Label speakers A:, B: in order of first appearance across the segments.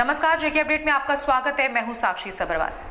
A: नमस्कार, जेके अपडेट में आपका स्वागत है। मैं हूं साक्षी सबरवाल।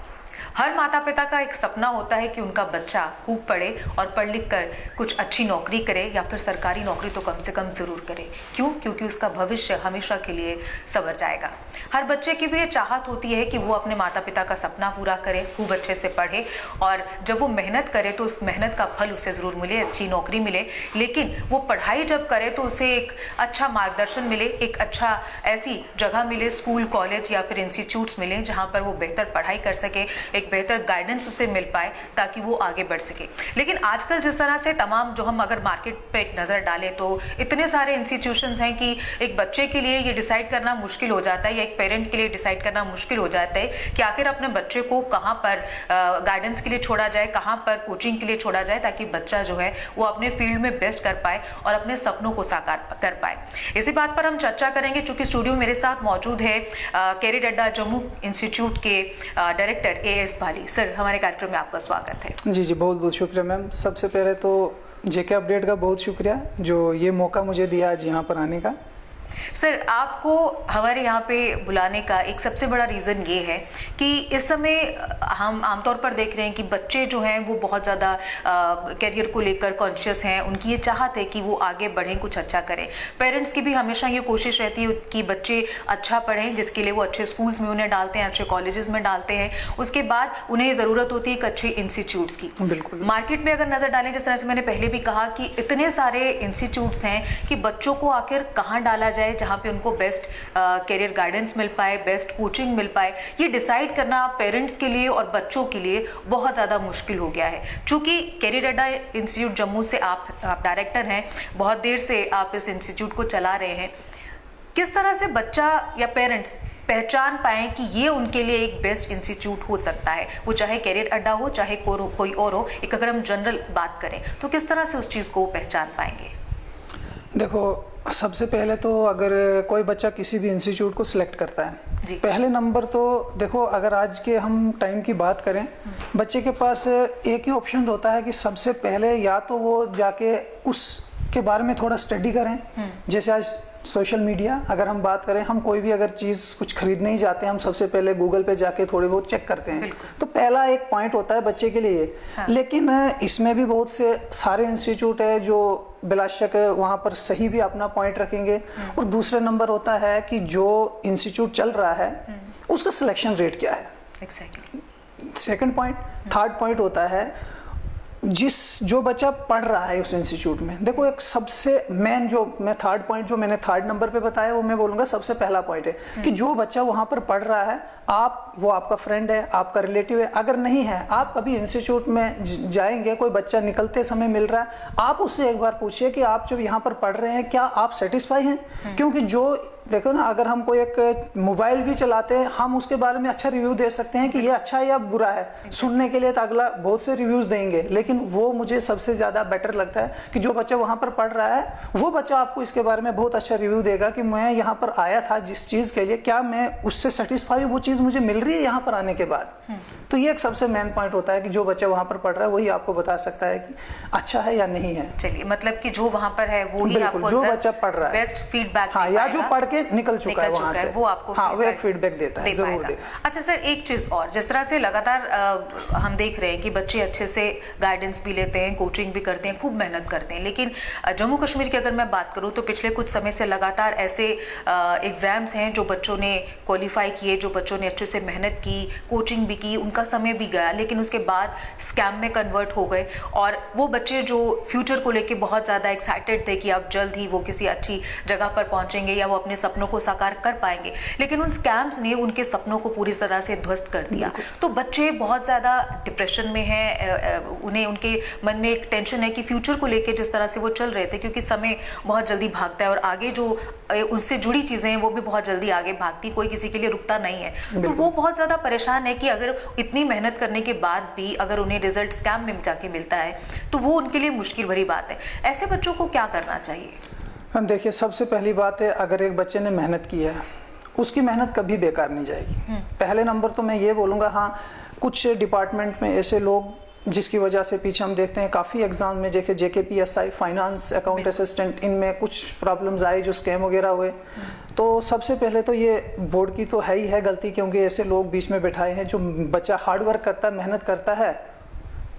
A: हर माता पिता का एक सपना होता है कि उनका बच्चा खूब पढ़े और पढ़ लिख कर कुछ अच्छी नौकरी करे या फिर सरकारी नौकरी तो कम से कम जरूर करे। क्यों? क्योंकि उसका भविष्य हमेशा के लिए संवर जाएगा। हर बच्चे की भी ये चाहत होती है कि वो अपने माता पिता का सपना पूरा करे, खूब अच्छे से पढ़े और जब वो मेहनत करे तो उस मेहनत का फल उसे जरूर मिले, अच्छी नौकरी मिले। लेकिन वो पढ़ाई जब करे तो उसे एक अच्छा मार्गदर्शन मिले, एक अच्छा ऐसी जगह मिले, स्कूल, कॉलेज या फिर इंस्टीट्यूट्स मिले जहाँ पर वो बेहतर पढ़ाई कर सके, एक बेहतर गाइडेंस उसे मिल पाए ताकि वो आगे बढ़ सके। लेकिन आजकल जिस तरह से तमाम जो हम अगर मार्केट पे एक नजर डालें तो इतने सारे इंस्टीट्यूशंस हैं कि एक बच्चे के लिए ये डिसाइड करना मुश्किल हो जाता है या एक पेरेंट के लिए डिसाइड करना मुश्किल हो जाता है कि आखिर अपने बच्चे को कहाँ पर गाइडेंस के लिए छोड़ा जाए, कहाँ पर कोचिंग के लिए छोड़ा जाए ताकि बच्चा जो है वो अपने फील्ड में बेस्ट कर पाए और अपने सपनों को साकार कर पाए। इसी बात पर हम चर्चा करेंगे चूंकि स्टूडियो मेरे साथ मौजूद है कैरियर अड्डा जम्मू इंस्टीट्यूट के डायरेक्टर AS भाली। सर, हमारे कार्यक्रम में आपका स्वागत है।
B: जी, बहुत बहुत शुक्रिया मैम। सबसे पहले तो जेके अपडेट का बहुत शुक्रिया जो ये मौका मुझे दिया आज यहाँ पर आने का।
A: सर, आपको हमारे यहाँ पे बुलाने का एक सबसे बड़ा रीज़न ये है कि इस समय हम आमतौर पर देख रहे हैं कि बच्चे जो हैं वो बहुत ज़्यादा करियर को लेकर कॉन्शियस हैं। उनकी ये चाहत है कि वो आगे बढ़ें, कुछ अच्छा करें। पेरेंट्स की भी हमेशा ये कोशिश रहती है कि बच्चे अच्छा पढ़ें, जिसके लिए वो अच्छे स्कूल्स में उन्हें डालते हैं, अच्छे कॉलेजेस में डालते हैं। उसके बाद उन्हें ज़रूरत होती है एक अच्छे इंस्टीट्यूट्स की।
B: बिल्कुल।
A: मार्केट में अगर नज़र डालें, जिस तरह से मैंने पहले भी कहा कि इतने सारे इंस्टीट्यूट्स हैं कि बच्चों को आखिर कहाँ डाला जाए जहाँ पे उनको बेस्ट करियर गाइडेंस मिल पाए, बेस्ट कोचिंग मिल पाए, ये डिसाइड करना पेरेंट्स के लिए और बच्चों के लिए बहुत ज़्यादा मुश्किल हो गया है। चूंकि कैरियर अड्डा इंस्टीट्यूट जम्मू से आप डायरेक्टर हैं, बहुत देर से आप इस इंस्टीट्यूट को चला रहे हैं। किस तरह से बच्चा या पेरेंट्स पहचान पाए कि ये उनके लिए एक बेस्ट इंस्टीट्यूट हो सकता है, वो चाहे कैरियर अड्डा हो चाहे कोई और हो, एक अगर हम जनरल बात करें तो किस तरह से उस चीज़ को पहचान पाएंगे?
B: देखो, सबसे पहले तो अगर कोई बच्चा किसी भी इंस्टीट्यूट को सिलेक्ट करता है, पहले नंबर तो देखो, अगर आज के हम टाइम की बात करें, बच्चे के पास एक ही ऑप्शन होता है कि सबसे पहले या तो वो जाके उसके बारे में थोड़ा स्टडी करें। जैसे आज सोशल मीडिया अगर हम बात करें, हम कोई भी अगर चीज़ कुछ खरीदने ही जाते हैं, हम सबसे पहले गूगल पे जाके थोड़े बहुत चेक करते हैं। तो पहला एक पॉइंट होता है बच्चे के लिए।
A: हाँ।
B: लेकिन इसमें भी बहुत से सारे इंस्टीट्यूट है जो बिलाशक वहाँ पर सही भी अपना पॉइंट रखेंगे। और दूसरा नंबर होता है कि जो इंस्टीट्यूट चल रहा है उसका सिलेक्शन रेट क्या है।
A: Exactly.
B: Second point. Third point होता है जो बच्चा पढ़ रहा है उस इंस्टीट्यूट में। देखो, एक सबसे मेन जो मैं थर्ड पॉइंट जो मैंने थर्ड नंबर पे बताया वो मैं बोलूँगा सबसे पहला पॉइंट है कि जो बच्चा वहाँ पर पढ़ रहा है, वो आपका फ्रेंड है, आपका रिलेटिव है। अगर नहीं है, आप कभी इंस्टीट्यूट में जाएंगे, कोई बच्चा निकलते समय मिल रहा है, आप उससे एक बार पूछिए कि आप जब यहाँ पर पढ़ रहे हैं क्या आप सेटिस्फाई हैं। क्योंकि जो देखो ना, अगर हम कोई एक मोबाइल भी चलाते हैं, हम उसके बारे में अच्छा रिव्यू दे सकते हैं कि ये अच्छा है या बुरा है। सुनने के लिए तो अगला बहुत से रिव्यूज देंगे, लेकिन वो मुझे सबसे ज्यादा बेटर लगता है कि जो बच्चा वहां पर पढ़ रहा है वो बच्चा आपको इसके बारे में बहुत अच्छा रिव्यू देगा कि मैं यहाँ पर आया था जिस चीज के लिए, क्या मैं उससे सेटिस्फाई हूँ, वो चीज मुझे मिल रही है यहाँ पर आने के बाद। तो ये एक सबसे मेन पॉइंट होता है कि जो बच्चा वहां पर पढ़ रहा है वही आपको बता सकता है कि अच्छा है या नहीं है।
A: चलिए, मतलब कि जो वहां पर है वो ही आपको
B: जो बच्चा पढ़ रहा है
A: बेस्ट फीडबैक,
B: हाँ, या जो पढ़ के निकल चुका है वहां से,
A: वो आपको
B: हाँ, वो एक फीडबैक देता है, जरूर देगा।
A: अच्छा सर, एक चीज और, जिस तरह से लगातार हम देख रहे हैं कि बच्चे अच्छे से गाइडेंस भी लेते हैं, कोचिंग भी करते हैं, खूब मेहनत करते हैं, लेकिन जम्मू कश्मीर की अगर मैं बात करूं तो पिछले कुछ समय से लगातार ऐसे एग्जाम्स हैं जो बच्चों ने क्वालिफाई किए, जो बच्चों ने अच्छे से मेहनत की, कोचिंग भी की, उनका समय भी गया, लेकिन उसके बाद स्कैम में कन्वर्ट हो गए। और वो बच्चे जो फ्यूचर को लेके बहुत ज़्यादा एक्साइटेड थे कि अब जल्द ही वो किसी अच्छी जगह पर पहुंचेंगे या वो अपने सपनों को साकार कर पाएंगे, लेकिन उन स्कैम्स ने उनके सपनों को पूरी तरह से ध्वस्त कर दिया। तो बच्चे बहुत ज़्यादा डिप्रेशन में हैं, उन्हें उनके मन में एक टेंशन है कि फ्यूचर को लेके जिस तरह से वो चल रहे थे, क्योंकि समय बहुत जल्दी भागता है और आगे जो उनसे जुड़ी चीज़ें हैं वो भी बहुत जल्दी आगे भागती, कोई किसी के लिए रुकता नहीं है। तो वो बहुत ज़्यादा परेशान है कि अगर इतनी मेहनत करने के बाद भी अगर उन्हें रिजल्ट स्कैम में जाके मिलता है तो वो उनके लिए मुश्किल भरी बात है। ऐसे बच्चों को क्या करना चाहिए?
B: हम देखिए, सबसे पहली बात है, अगर एक बच्चे ने मेहनत की है उसकी मेहनत कभी बेकार नहीं जाएगी। पहले नंबर तो मैं ये बोलूँगा, हाँ, कुछ डिपार्टमेंट में ऐसे लोग जिसकी वजह से पीछे हम देखते हैं काफ़ी एग्जाम में जैसे JKPSI फाइनेंस अकाउंट असिस्टेंट, इनमें कुछ प्रॉब्लम्स आए जो स्कैम वगैरह हुए। तो सबसे पहले तो ये बोर्ड की तो है ही है गलती, क्योंकि ऐसे लोग बीच में बैठाए हैं। जो बच्चा हार्ड वर्क करता है, मेहनत करता है,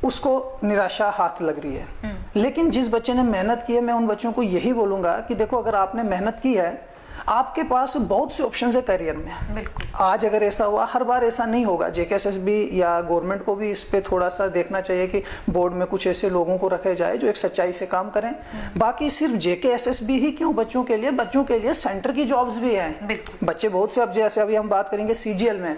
B: उसको निराशा हाथ लग रही है। लेकिन जिस बच्चे ने मेहनत की है, मैं उन बच्चों को यही बोलूँगा कि देखो, अगर आपने मेहनत की है, आपके पास बहुत से ऑप्शंस है करियर में।
A: बिल्कुल।
B: आज अगर ऐसा हुआ, हर बार ऐसा नहीं होगा। JKSSB या गवर्नमेंट को भी इस पे थोड़ा सा देखना चाहिए कि बोर्ड में कुछ ऐसे लोगों को रखे जाए जो एक सच्चाई से काम करें। बाकी सिर्फ JKSSB ही क्यों, बच्चों के लिए सेंटर की जॉब्स भी हैं। बच्चे बहुत से, अब जैसे अभी हम बात करेंगे CGL में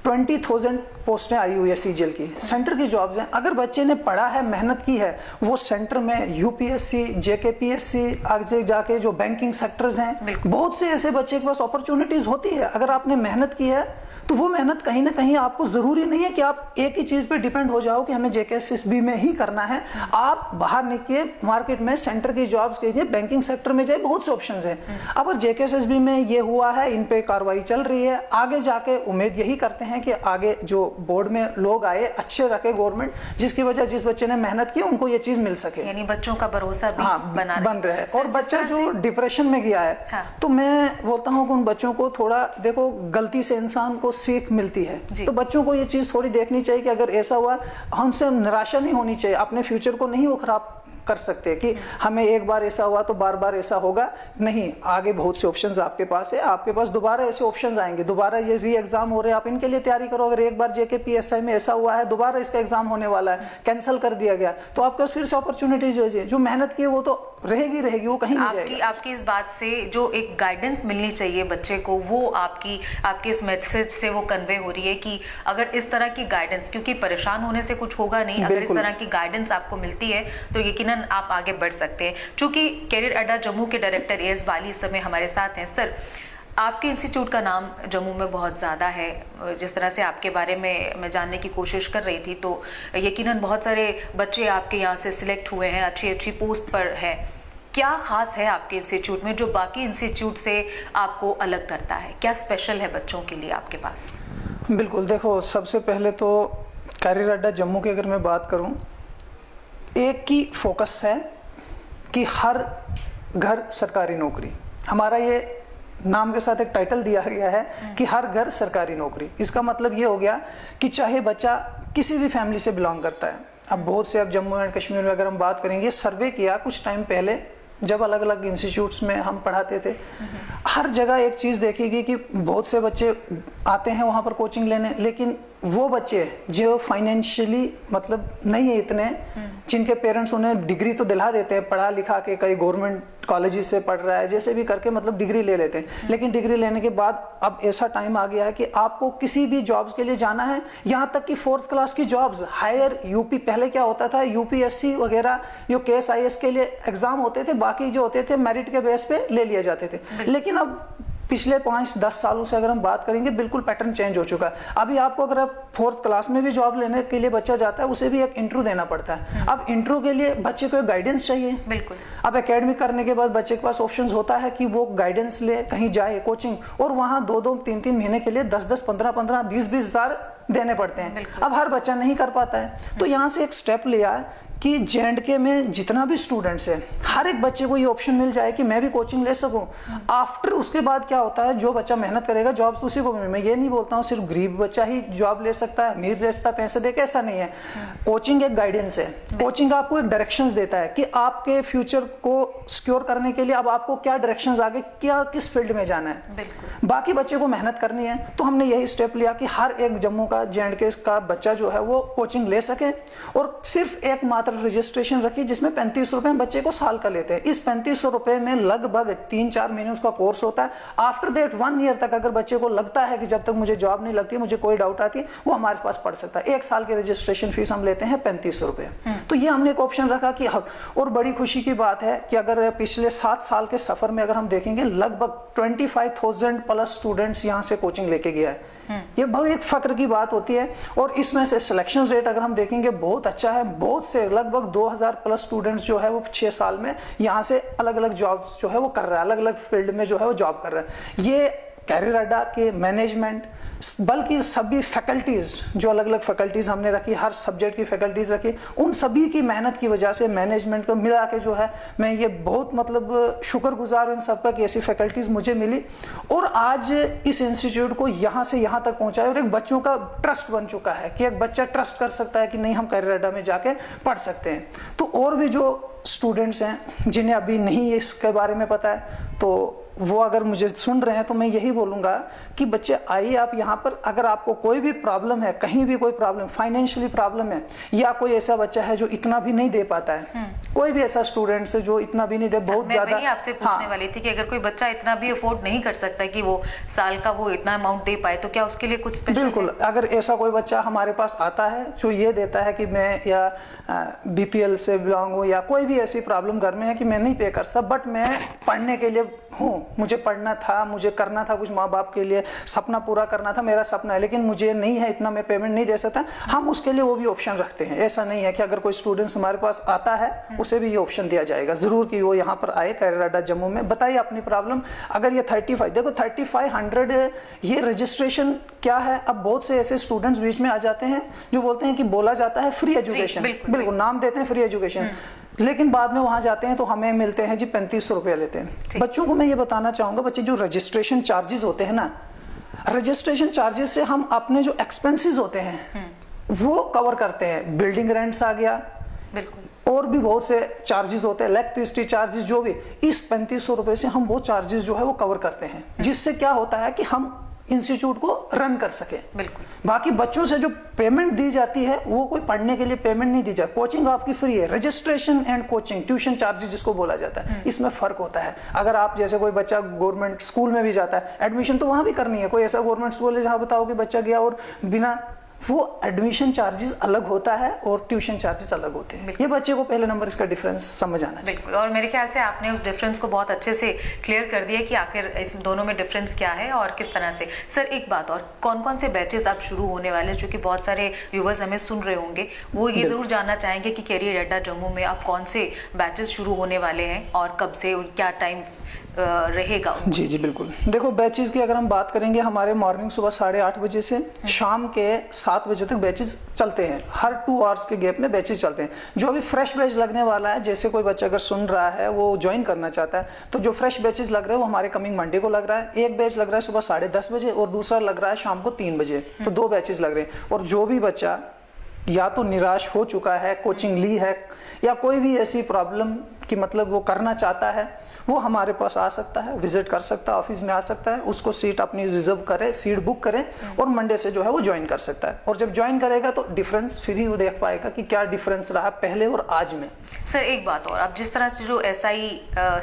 B: 20,000 पोस्टें आई हुई है CGL की, सेंटर की जॉब्स हैं। अगर बच्चे ने पढ़ा है, मेहनत की है, वो सेंटर में UPSC, JKPSC, आगे जाके जो बैंकिंग सेक्टर्स हैं, बहुत से ऐसे बच्चे के पास अपॉर्चुनिटीज होती है। अगर आपने मेहनत की है तो वो मेहनत कहीं ना कहीं, आपको जरूरी नहीं है कि आप एक ही चीज पे डिपेंड हो जाओ कि हमें JKSSB में ही करना है। आप बाहर निकले मार्केट में, सेंटर की जॉब्स के लिए बैंकिंग सेक्टर में जाए, बहुत से ऑप्शंस हैं। अब अगर JKSSB में ये हुआ है, इन पे कार्रवाई चल रही है, आगे जाके उम्मीद यही करते हैं कि आगे जो बोर्ड में लोग आए, अच्छे रखे गवर्नमेंट, जिसकी वजह जिस बच्चे ने मेहनत की उनको ये चीज मिल सके।
A: यानी बच्चों का भरोसा भी
B: बन रहा है। और बच्चा जो डिप्रेशन में गया है, तो मैं बोलता हूँ कि उन बच्चों को थोड़ा देखो, गलती से इंसान को सीख मिलती है। तो बच्चों को ये चीज थोड़ी देखनी चाहिए कि अगर ऐसा हुआ, हमसे निराशा नहीं होनी चाहिए। अपने फ्यूचर को नहीं वो खराब कर सकते कि हमें एक बार ऐसा हुआ तो बार बार ऐसा होगा। नहीं, आगे बहुत से ऑप्शंस आपके पास है, आपके पास दोबारा ऐसे ऑप्शंस आएंगे। दोबारा ये री एग्जाम हो रहे हैं, आप इनके लिए तैयारी करो। अगर एक बार JKPSI में ऐसा हुआ है, दोबारा इसका एग्जाम होने वाला है, कैंसिल कर दिया गया, तो आपके पास फिर से अपॉर्चुनिटीज जो मेहनत की है वो तो रहेगी, वो कहीं नहीं जाएगी।
A: आपकी इस बात से जो एक गाइडेंस मिलनी चाहिए बच्चे को, वो आपकी इस मैसेज से वो कन्वे हो रही है कि अगर इस तरह की गाइडेंस, क्योंकि परेशान होने से कुछ होगा नहीं, अगर इस तरह की गाइडेंस आपको मिलती है तो यकीनन आप आगे बढ़ सकते हैं। चूंकि कैरियर अड्डा जम्मू के डायरेक्टर AS वाली इस समय हमारे साथ हैं। सर, आपके इंस्टीट्यूट का नाम जम्मू में बहुत ज़्यादा है। जिस तरह से आपके बारे में मैं जानने की कोशिश कर रही थी, तो यकीनन बहुत सारे बच्चे आपके यहाँ से सिलेक्ट हुए हैं, अच्छी पोस्ट पर है। क्या खास है आपके इंस्टीट्यूट में जो बाकी इंस्टीट्यूट से आपको अलग करता है? क्या स्पेशल है बच्चों के लिए आपके पास?
B: बिल्कुल, देखो, सबसे पहले तो कैरियर अड्डा जम्मू की अगर मैं बात करूं, एक ही फोकस है कि हर घर सरकारी नौकरी। हमारा ये नाम के साथ एक टाइटल दिया गया है कि हर घर सरकारी नौकरी। इसका मतलब ये हो गया कि चाहे बच्चा किसी भी फैमिली से बिलोंग करता है। अब बहुत से, अब जम्मू एंड कश्मीर में अगर हम बात करेंगे, सर्वे किया कुछ टाइम पहले, जब अलग अलग इंस्टीट्यूट्स में हम पढ़ाते थे, हर जगह एक चीज़ देखेगी कि बहुत से बच्चे आते हैं वहाँ पर कोचिंग लेने, लेकिन वो बच्चे जो फाइनेंशियली मतलब नहीं है इतने, जिनके पेरेंट्स उन्हें डिग्री तो दिला देते हैं, पढ़ा लिखा के कई गवर्नमेंट कॉलेजेस से पढ़ रहा है, जैसे भी करके मतलब डिग्री ले लेते हैं। लेकिन डिग्री लेने के बाद अब ऐसा टाइम आ गया है कि आपको किसी भी जॉब्स के लिए जाना है, यहाँ तक कि 4th क्लास की जॉब्स, हायर UP, पहले क्या होता था, UPSC वगैरह जो KSIS के लिए एग्जाम होते थे, बाकी जो होते थे मेरिट के बेस पे ले लिए जाते थे। लेकिन अब पिछले 5-10 सालों से अगर हम बात करेंगे, बिल्कुल पैटर्न चेंज हो चुका है। अभी आपको अगर 4th क्लास में भी जॉब लेने के लिए बच्चा जाता है, उसे भी एक इंटरव्यू देना पड़ता है। अब इंटरव्यू के लिए बच्चे को एक गाइडेंस चाहिए।
A: बिल्कुल।
B: अब एकेडमिक करने के बाद बच्चे के पास ऑप्शंस होता है कि वो गाइडेंस ले, कहीं जाए कोचिंग, और वहाँ 2-2, 3-3 महीने के लिए 10-10, 15-15, 20-20 हज़ार देने पड़ते हैं। अब हर बच्चा नहीं कर पाता है, तो यहाँ से एक स्टेप लिया कि JNK में जितना भी स्टूडेंट्स है, हर एक बच्चे को ये ऑप्शन मिल जाए कि मैं भी कोचिंग ले सकूं। आफ्टर उसके बाद क्या होता है, जो बच्चा मेहनत करेगा जॉब तो उसी को मिले। मैं ये नहीं बोलता हूँ सिर्फ गरीब बच्चा ही जॉब ले सकता है, अमीर ले सकता है पैसे दे के, ऐसा नहीं है। कोचिंग एक गाइडेंस है, कोचिंग आपको एक डायरेक्शंस देता है कि आपके फ्यूचर को सिक्योर करने के लिए अब आपको क्या डायरेक्शंस, आगे क्या किस फील्ड में जाना है। बाकी बच्चे को मेहनत करनी है, तो हमने यही स्टेप लिया कि हर एक जम्मू का JNK का बच्चा जो है वो कोचिंग ले सके, और सिर्फ एक मात्र रजिस्ट्रेशन रखी जिसमें 35 रुपए बच्चे को साल का लेते हैं। इस 3500 रुपए में लगभग 3-4 महीने उसका कोर्स होता है। आफ्टर दैट 1 ईयर तक अगर बच्चे को लगता है कि जब तक मुझे जॉब नहीं लगती, मुझे कोई डाउट आती है, वो हमारे पास पढ़ सकता है। 1 साल की रजिस्ट्रेशन फीस हम लेते हैं 3500 रुपए। तो ये हमने एक ऑप्शन रखा कि और बड़ी खुशी की बात है कि अगर पिछले 7 साल के सफर में अगर हम देखेंगे, लगभग 25,000 प्लस स्टूडेंट्स यहाँ से कोचिंग लेके गया है। ये बहुत एक फक्र की बात होती है। और इसमें से सिलेक्शन रेट अगर हम देखेंगे बहुत अच्छा है। बहुत से लगभग 2000 प्लस स्टूडेंट्स जो है वो 6 साल में यहाँ से अलग अलग जॉब्स जो है वो कर रहा है, अलग अलग फील्ड में जो है वो जॉब कर रहा है। ये कैरियर अड्डा के मैनेजमेंट, बल्कि सभी फैकल्टीज जो अलग अलग फैकल्टीज हमने रखी, हर सब्जेक्ट की फैकल्टीज रखी, उन सभी की मेहनत की वजह से मैनेजमेंट को मिला के जो है मैं ये बहुत मतलब शुक्रगुजार हूँ इन सबका कि ऐसी फैकल्टीज मुझे मिली और आज इस इंस्टीट्यूट को यहाँ से यहाँ तक पहुँचाए और एक बच्चों का ट्रस्ट बन चुका है कि एक बच्चा ट्रस्ट कर सकता है कि नहीं हम कैरियर अड्डा में जाके पढ़ सकते हैं। तो और भी जो स्टूडेंट्स हैं जिन्हें अभी नहीं इसके बारे में पता है तो वो अगर मुझे सुन रहे हैं तो मैं यही बोलूँगा कि बच्चे आइए आप यहाँ पर, अगर आपको कोई भी प्रॉब्लम है, कहीं भी कोई प्रॉब्लम, फाइनेंशियली प्रॉब्लम है या कोई ऐसा बच्चा है जो इतना भी नहीं दे पाता है, कोई भी ऐसा स्टूडेंट है जो इतना भी नहीं दे, बहुत ज्यादा।
A: मैं आपसे पूछने वाली थी कि अगर कोई बच्चा इतना भी अफोर्ड नहीं कर सकता कि वो साल का वो इतना अमाउंट दे पाए तो क्या उसके लिए कुछ स्पेशल?
B: बिल्कुल, अगर ऐसा कोई बच्चा हमारे पास आता है जो ये देता है कि मैं या बीपीएल से बिलोंग हूँ या कोई भी ऐसी प्रॉब्लम घर में है कि मैं नहीं पे कर सकता बट मैं पढ़ने के लिए हूँ, मुझे पढ़ना था, मुझे करना था, कुछ माँ बाप के लिए सपना पूरा करना था, मेरा सपना है, लेकिन मुझे नहीं है इतना, मैं पेमेंट नहीं दे सकता, हम उसके लिए वो भी ऑप्शन रखते हैं। ऐसा नहीं है कि अगर कोई स्टूडेंट्स हमारे पास आता है उसे भी ये ऑप्शन दिया जाएगा जरूर कि वो यहाँ पर आए कैरियर अड्डा जम्मू में, बताइए अपनी प्रॉब्लम। अगर ये 35 देखो 3500 ये रजिस्ट्रेशन क्या है, अब बहुत से ऐसे स्टूडेंट्स बीच में आ जाते हैं जो बोलते हैं कि बोला जाता है फ्री एजुकेशन, बिल्कुल नाम देते हैं फ्री एजुकेशन, लेकिन बाद में वहां जाते हैं तो हमें मिलते हैं जी 3500 रुपया लेते हैं। बच्चों को मैं ये बताना चाहूंगा, बच्चे जो रजिस्ट्रेशन चार्जेस होते हैं ना, रजिस्ट्रेशन चार्जेस से हम अपने जो एक्सपेंसेस होते हैं वो कवर करते हैं। बिल्डिंग रेंट्स आ गया, और भी बहुत से चार्जेस होते हैं, इलेक्ट्रिसिटी चार्जेस, जो भी, इस 3500 रुपए से हम वो चार्जेस जो है वो कवर करते हैं, जिससे क्या होता है कि हम इंस्टीट्यूट को रन कर सके।
A: बिल्कुल।
B: बाकी बच्चों से जो पेमेंट दी जाती है वो कोई पढ़ने के लिए पेमेंट नहीं दी जाती, कोचिंग आपकी फ्री है। Registration and coaching, tuition charges जिसको बोला जाता है, इसमें फर्क होता है। अगर आप जैसे कोई बच्चा गवर्नमेंट स्कूल में भी जाता है, एडमिशन तो वहां भी करनी है, कोई ऐसा गवर्नमेंट स्कूल है जहां बताओ कि बच्चा गया और बिना, वो एडमिशन चार्जेस अलग होता है और ट्यूशन चार्जेस अलग होते हैं। ये बच्चे को पहले नंबर इसका डिफरेंस समझ आना चाहिए।
A: बिल्कुल, और मेरे ख्याल से आपने उस डिफरेंस को बहुत अच्छे से क्लियर कर दिया कि आखिर इस दोनों में डिफरेंस क्या है और किस तरह से। सर एक बात और, कौन कौन से बैचेस अब शुरू होने वाले हैं, जो कि बहुत सारे व्यूवर्स हमें सुन रहे होंगे, वो ये जरूर जानना चाहेंगे कि कैरियर अड्डा जम्मू में अब कौन से बैचेस शुरू होने वाले हैं और कब से, क्या टाइम रहेगा?
B: जी जी बिल्कुल, देखो बैचेस की अगर हम बात करेंगे, हमारे मॉर्निंग सुबह 8:30 बजे से शाम के 7 बजे तक बैचेस चलते हैं, हर 2 आवर्स के गैप में बैचेस चलते हैं। जो अभी फ्रेश बैच लगने वाला है, जैसे कोई बच्चा अगर सुन रहा है वो ज्वाइन करना चाहता है, तो जो फ्रेश बैचेस लग रहे हैं वो हमारे कमिंग मंडे को लग रहा है। एक बैच लग रहा है सुबह 10:30 बजे और दूसरा लग रहा है शाम को 3 बजे, तो 2 बैचेस लग रहे हैं। और जो भी बच्चा या तो निराश हो चुका है, कोचिंग ली है, या कोई भी ऐसी प्रॉब्लम कि मतलब वो करना चाहता है, वो हमारे पास आ सकता है, विजिट कर सकता है, ऑफिस में आ सकता है, उसको सीट अपनी रिजर्व करे, सीट बुक करे और मंडे से जो है वो ज्वाइन कर सकता है। और जब ज्वाइन करेगा तो डिफरेंस फिर ही वो देख पाएगा कि क्या डिफरेंस रहा पहले और आज में।
A: सर एक बात और, अब जिस तरह से जो SI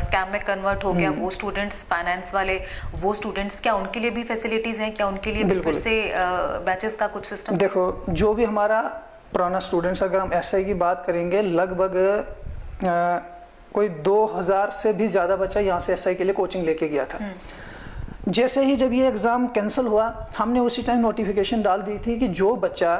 A: स्कैम में कन्वर्ट हो गया, वो स्टूडेंट्स, फाइनेंस वाले वो स्टूडेंट्स, क्या उनके लिए भी फैसिलिटीज हैं? क्या उनके लिए भी फिर से बैचेस का कुछ सिस्टम?
B: देखो, जो भी हमारा पुराना स्टूडेंट्स, अगर हम SI की बात करेंगे, लगभग कोई 2000 से भी ज्यादा बच्चा यहाँ से SI के लिए कोचिंग लेके गया था। जैसे ही जब ये एग्जाम कैंसिल हुआ, हमने उसी टाइम नोटिफिकेशन डाल दी थी कि जो बच्चा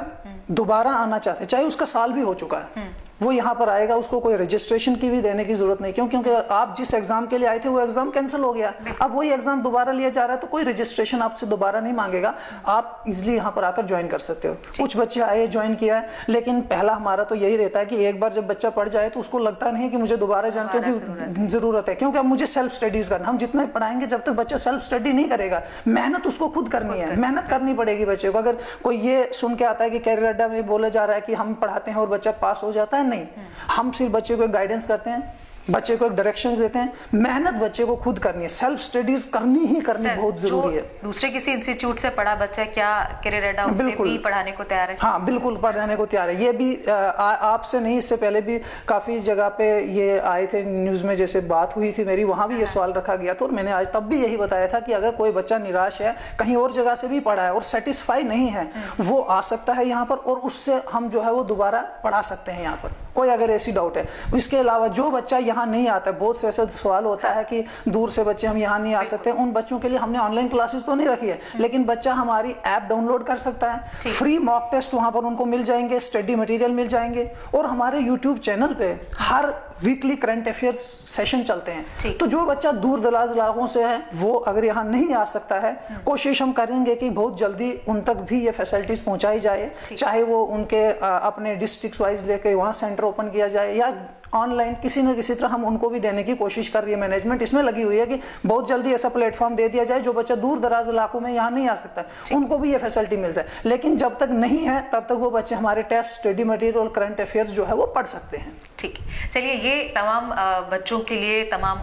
B: दोबारा आना चाहते, चाहे उसका साल भी हो चुका है, वो यहाँ पर आएगा, उसको कोई रजिस्ट्रेशन की भी देने की जरूरत नहीं। क्यों? क्योंकि आप जिस एग्जाम के लिए आए थे वो एग्जाम कैंसिल हो गया, अब वही एग्जाम दोबारा लिया जा रहा है, तो कोई रजिस्ट्रेशन आपसे दोबारा नहीं मांगेगा, आप इजिली यहाँ पर आकर ज्वाइन कर सकते हो। कुछ बच्चे आए, ज्वाइन किया है, लेकिन पहला हमारा तो यही रहता है कि एक बार जब बच्चा पढ़ जाए तो उसको लगता नहीं कि मुझे दोबारा जान की जरूरत है, क्योंकि अब मुझे सेल्फ स्टडीज करना। हम जितना पढ़ाएंगे, जब तक बच्चा सेल्फ स्टडी नहीं करेगा, मेहनत उसको खुद करनी है, मेहनत करनी पड़ेगी बच्चे को। अगर कोई ये सुन के आता है कि कैरियर अड्डा में बोला जा रहा है कि हम पढ़ाते हैं और बच्चा पास हो जाता है, नहीं, हम सिर्फ बच्चे को एक गाइडेंस करते हैं, बच्चे को एक डायरेक्शंस देते हैं, मेहनत बच्चे को खुद करनी है, सेल्फ स्टडीज करनी ही करनी बहुत जरूरी है।
A: दूसरे किसी इंस्टीट्यूट से पढ़ा बच्चा क्या कैरियर अड्डा उसे भी पढ़ाने को तैयार है?
B: हाँ बिल्कुल, पढ़ाने को तैयार है। ये भी आपसे नहीं, इससे पहले भी काफी जगह पे ये आए थे न्यूज में, जैसे बात हुई थी मेरी, वहां भी ये सवाल रखा गया था और मैंने आज तब भी यही बताया था कि अगर कोई बच्चा निराश है, कहीं और जगह से भी पढ़ा है और सेटिस्फाई नहीं है, वो आ सकता है यहाँ पर और उससे हम जो है वो दोबारा पढ़ा सकते हैं यहाँ पर। कोई अगर ऐसी डाउट है। इसके अलावा जो बच्चा यहाँ नहीं आता, बहुत से ऐसा सवाल होता है कि दूर से बच्चे हम यहाँ नहीं आ सकते, उन बच्चों के लिए हमने ऑनलाइन क्लासेस तो नहीं रखी है, लेकिन बच्चा हमारी ऐप डाउनलोड कर सकता है, फ्री मॉक टेस्ट वहां पर उनको मिल जाएंगे, स्टडी मटेरियल मिल जाएंगे, और हमारे यूट्यूब चैनल पे हर वीकली करंट अफेयर्स सेशन चलते हैं। तो जो बच्चा दूर दराज इलाकों से है वो अगर यहाँ नहीं आ सकता है, कोशिश हम करेंगे कि बहुत जल्दी उन तक भी ये फैसिलिटीज पहुंचाई जाए, चाहे वो उनके अपने डिस्ट्रिक्ट वाइज लेके वहाँ सेंटर ओपन किया जाए या ऑनलाइन किसी न किसी तरह हम उनको भी देने की कोशिश कर रही है। मैनेजमेंट इसमें लगी हुई है कि बहुत जल्दी ऐसा प्लेटफॉर्म दे दिया जाए जो बच्चा दूर दराज इलाकों में यहाँ नहीं आ सकता है उनको भी ये फैसिलिटी मिल जाए। लेकिन जब तक नहीं है तब तक वो बच्चे हमारे टेस्ट, स्टडी मटेरियल और करंट अफेयर्स जो है वो पढ़ सकते हैं।
A: ठीक है, चलिए ये तमाम बच्चों के लिए, तमाम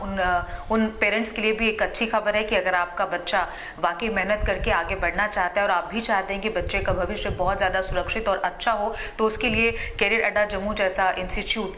A: उन पेरेंट्स के लिए भी एक अच्छी खबर है कि अगर आपका बच्चा वाकई मेहनत करके आगे बढ़ना चाहता है और आप भी चाहते हैं कि बच्चे का भविष्य बहुत ज़्यादा सुरक्षित और अच्छा हो, तो उसके लिए कैरियर अड्डा जम्मू जैसा इंस्टीट्यूट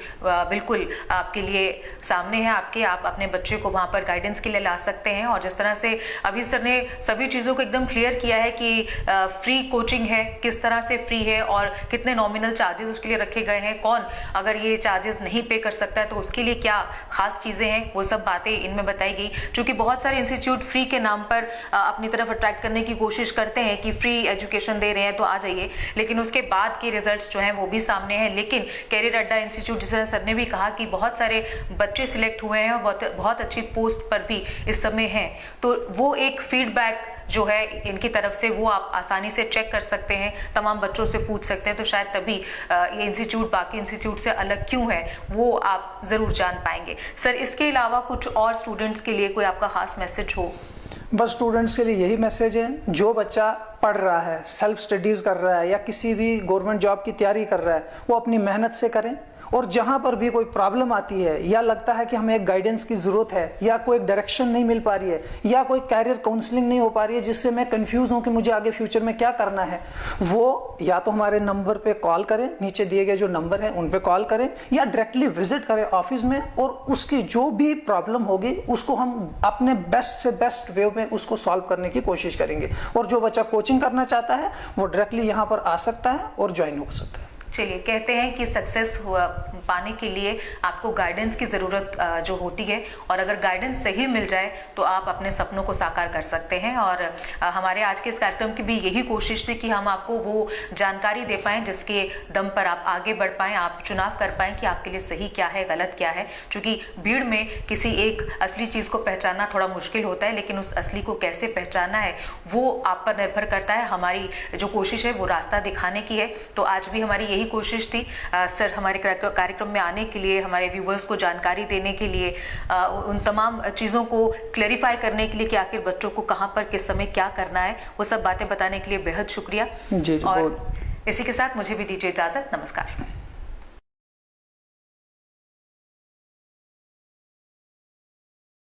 A: बिल्कुल आपके लिए सामने है। आप अपने बच्चे को वहाँ पर गाइडेंस के लिए ला सकते हैं। और जिस तरह से अभी सर ने सभी चीज़ों को एकदम क्लियर किया है कि फ्री कोचिंग है, किस तरह से फ्री है और कितने नॉमिनल चार्जेस उसके लिए रखे गए हैं, कौन अगर ये चार्जेस नहीं पे कर सकता है तो उसके लिए क्या खास चीज़ें हैं, वो सब बातें इनमें बताई गई। चूँकि बहुत सारे इंस्टीट्यूट फ्री के नाम पर अपनी तरफ अट्रैक्ट करने की कोशिश करते हैं कि फ्री एजुकेशन दे रहे हैं तो आ जाइए, लेकिन उसके बाद के रिजल्ट्स जो हैं वो भी सामने हैं। लेकिन कैरियर अड्डा इंस्टीट्यूट, जिस तरह सर ने भी कहा कि बहुत सारे बच्चे सिलेक्ट हुए हैं और बहुत अच्छी पोस्ट पर भी इस समय हैं, तो वो एक फीडबैक जो है इनकी तरफ से वो आप आसानी से चेक कर सकते हैं, तमाम बच्चों से पूछ सकते हैं, तो शायद तभी ये इंस्टीट्यूट बाकी इंस्टीट्यूट से अलग क्यों है वो आप ज़रूर जान पाएंगे। सर, इसके अलावा कुछ और स्टूडेंट्स के लिए कोई आपका खास मैसेज हो?
B: बस स्टूडेंट्स के लिए यही मैसेज है, जो बच्चा पढ़ रहा है, सेल्फ स्टडीज़ कर रहा है या किसी भी गवर्नमेंट जॉब की तैयारी कर रहा है, वो अपनी मेहनत से करें। और जहाँ पर भी कोई प्रॉब्लम आती है या लगता है कि हमें एक गाइडेंस की ज़रूरत है या कोई डायरेक्शन नहीं मिल पा रही है या कोई कैरियर काउंसलिंग नहीं हो पा रही है जिससे मैं कंफ्यूज हूँ कि मुझे आगे फ्यूचर में क्या करना है, वो या तो हमारे नंबर पे कॉल करें, नीचे दिए गए जो नंबर हैं उन पे कॉल करें, या डायरेक्टली विजिट करें ऑफिस में, और उसकी जो भी प्रॉब्लम होगी उसको हम अपने बेस्ट से बेस्ट वे में उसको सॉल्व करने की कोशिश करेंगे। और जो बच्चा कोचिंग करना चाहता है वो डायरेक्टली यहाँ पर आ सकता है और ज्वाइन हो सकता है।
A: चलिए, कहते हैं कि सक्सेस पाने के लिए आपको गाइडेंस की ज़रूरत जो होती है, और अगर गाइडेंस सही मिल जाए तो आप अपने सपनों को साकार कर सकते हैं। और हमारे आज के इस कार्यक्रम की भी यही कोशिश थी कि हम आपको वो जानकारी दे पाएँ जिसके दम पर आप आगे बढ़ पाएँ, आप चुनाव कर पाएँ कि आपके लिए सही क्या है, गलत क्या है। क्योंकि भीड़ में किसी एक असली चीज़ को पहचानना थोड़ा मुश्किल होता है, लेकिन उस असली को कैसे पहचानना है वो आप पर निर्भर करता है। हमारी जो कोशिश है वो रास्ता दिखाने की है। तो आज भी हमारी यही कोशिश थी सर हमारे कार्यक्रम में आने के लिए, हमारे व्यूवर्स को जानकारी देने के लिए, उन तमाम चीज़ों को क्लैरिफाई करने के लिए कि आखिर बच्चों को कहाँ पर किस समय क्या करना है, वो सब बातें बताने के लिए बेहद शुक्रिया।
B: जी,
A: और इसी के साथ मुझे भी दीजिए इजाज़त। नमस्कार।